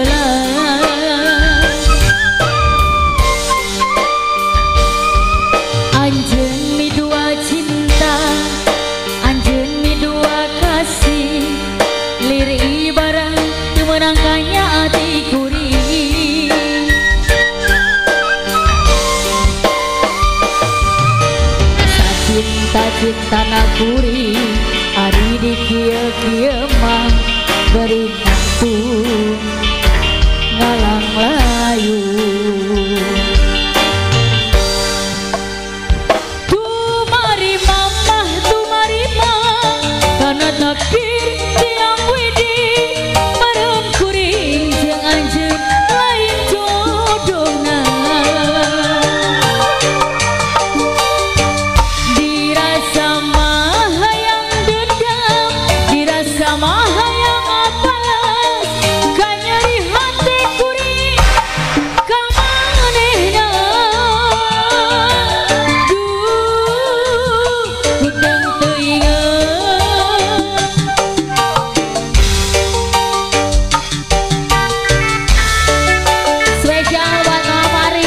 belah. Anjeun mi dua cinta, anjeun mi dua kasih, lirik barang menangkannya hati kuring. Cinta nak kuring, ari di kieu mah beri waktu ngalang layu. Tumari mamah, tumari mah, karena takdir tiang widi bareng kuring jeung anjeun lain jodohna. Dirasa mah hayang dendam, dirasa mah hayang apalas, ka nyeri hati kuring ka manehna. Duh, hidang teu inget. Spesial buat Mama Mari.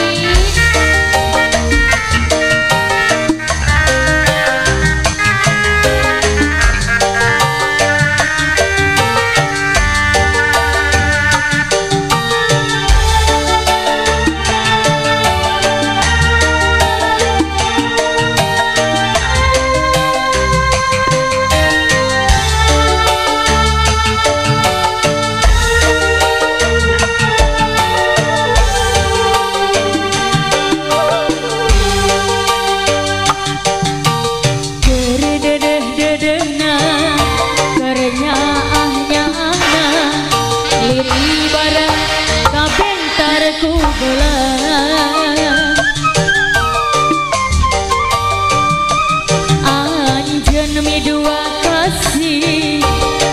Anjeun mi dua kasih,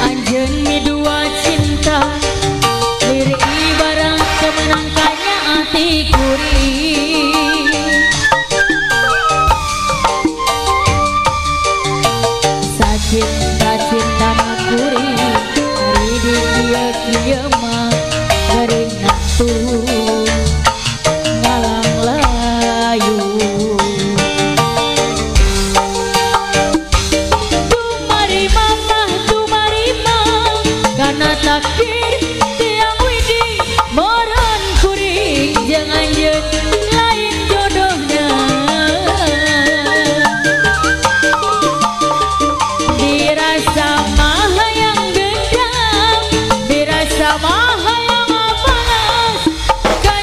anjeun mi dua cinta, lirik barang kemenangkannya hati kuring. Sacinta nak kuring, hari di kieu mah beri waktu ngalang layu. Tumari mamah, tumari mah, karena takdir tiang widi moron kuring jeung anjeun lain jodohna. Dirasa mah hayang dendam, dirasa mah hayang apalas, ka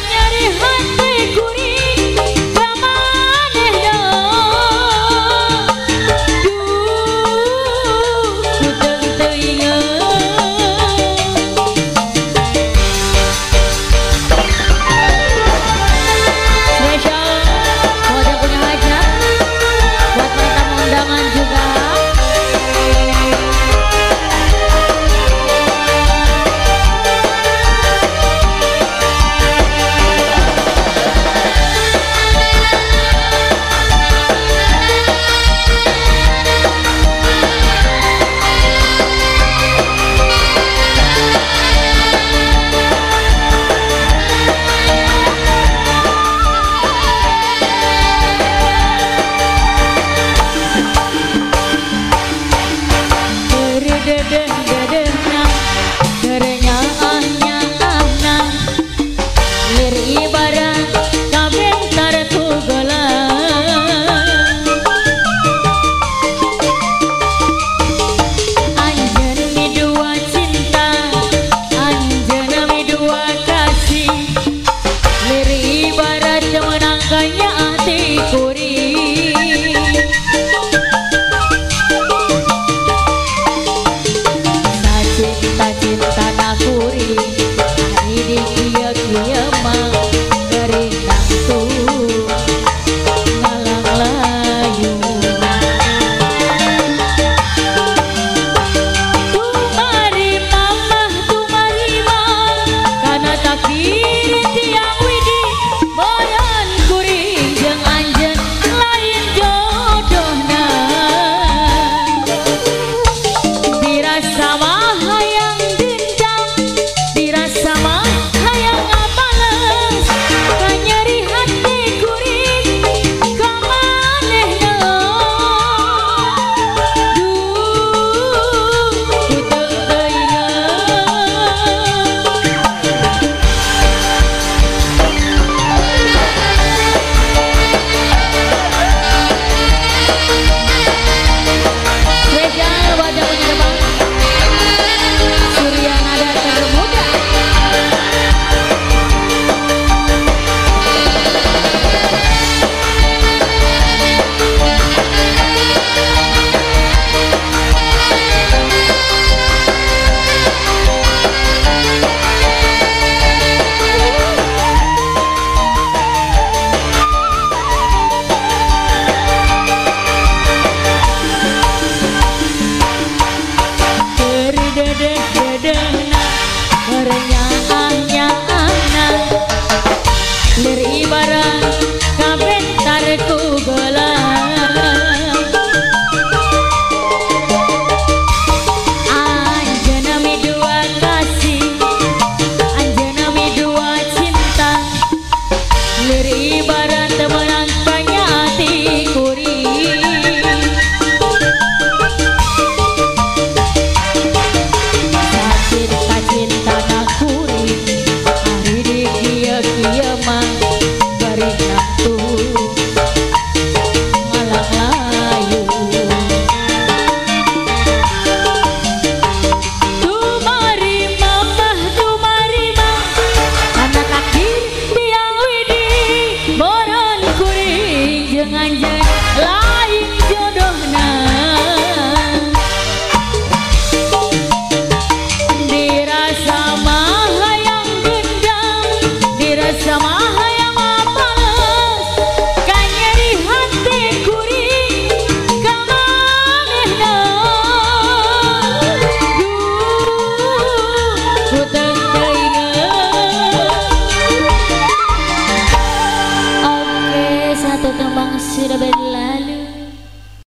sudah